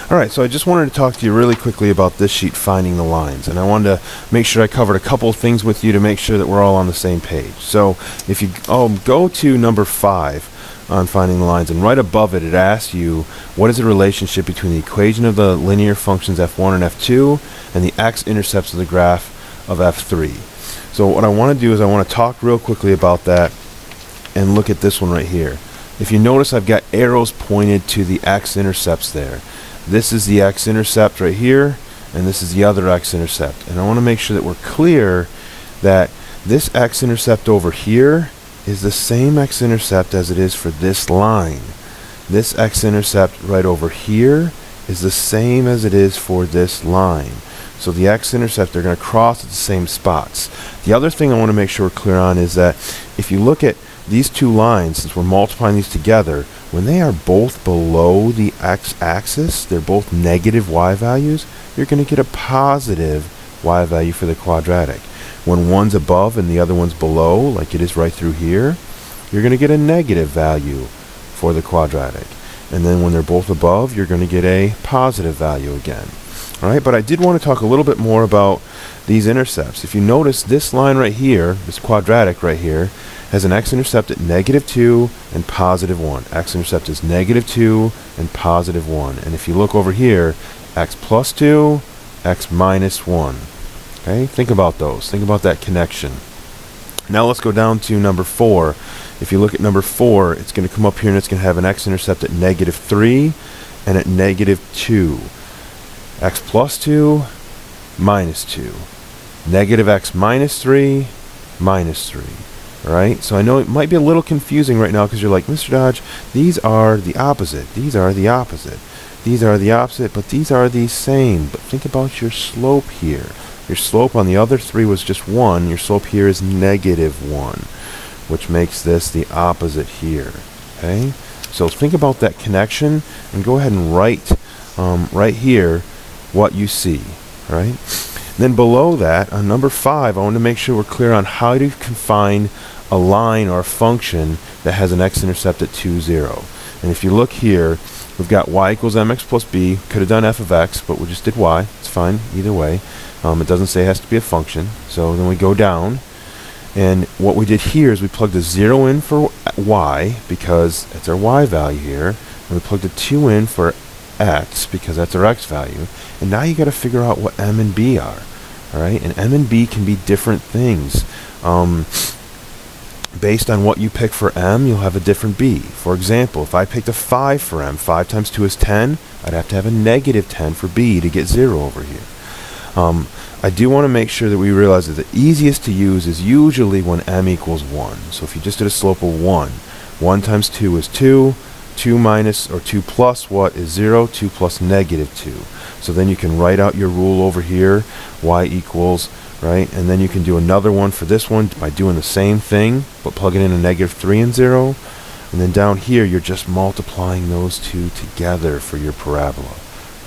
Alright, so I just wanted to talk to you really quickly about this sheet, finding the lines, and I wanted to make sure I covered a couple of things with you to make sure that we're all on the same page. So if you go to number 5 on finding the lines, and right above it, it asks you what is the relationship between the equation of the linear functions f1 and f2 and the x-intercepts of the graph of f3. So what I want to do is I want to talk real quickly about that and look at this one right here. If you notice, I've got arrows pointed to the x-intercepts there. This is the x-intercept right here, and this is the other x-intercept. And I want to make sure that we're clear that this x-intercept over here is the same x-intercept as it is for this line. This x-intercept right over here is the same as it is for this line. So the x-intercept, they're going to cross at the same spots. The other thing I want to make sure we're clear on is that if you look at these two lines, since we're multiplying these together, when they are both below the x-axis, they're both negative y values, you're going to get a positive y value for the quadratic. When one's above and the other one's below, like it is right through here, you're going to get a negative value for the quadratic. And then when they're both above, you're going to get a positive value again. Alright, but I did want to talk a little bit more about these intercepts. If you notice, this line right here, this quadratic right here, has an x-intercept at -2 and +1. X-intercept is -2 and +1. And if you look over here, x plus 2, x minus 1. Okay, think about those. Think about that connection. Now let's go down to number 4. If you look at number 4, it's going to come up here and it's going to have an x-intercept at -3 and at -2. X plus 2, minus 2. Negative x minus 3, minus 3. Alright, so I know it might be a little confusing right now because you're like, Mr. Dodge, these are the opposite. These are the opposite. These are the opposite, but these are the same. But think about your slope here. Your slope on the other 3 was just 1. Your slope here is -1, which makes this the opposite here. Okay, so think about that connection and go ahead and write right here what you see. Right? Then below that, on number 5, I want to make sure we're clear on how you can find a line or a function that has an x-intercept at 2, 0. And if you look here, we've got y equals mx plus b. Could have done f of x, but we just did y. It's fine either way. It doesn't say it has to be a function. So then we go down, and what we did here is we plugged a 0 in for y because it's our y value here, and we plugged a 2 in for x because that's our x value. And now you got to figure out what m and b are. Alright, and m and b can be different things. Based on what you pick for m, you'll have a different b. For example, if I picked a 5 for m, 5 times 2 is 10, I'd have to have a -10 for b to get 0 over here. I do want to make sure that we realize that the easiest to use is usually when m equals 1. So if you just did a slope of 1, 1 times 2 is 2, 2 minus or 2 plus what is 0, 2 plus -2. So then you can write out your rule over here, y equals, right? And then you can do another one for this one by doing the same thing, but plugging in a -3 and 0. And then down here, you're just multiplying those two together for your parabola.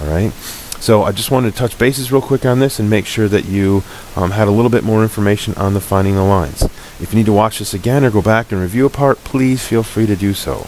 Alright? So I just wanted to touch bases real quick on this and make sure that you had a little bit more information on the finding the lines. If you need to watch this again or go back and review a part, please feel free to do so.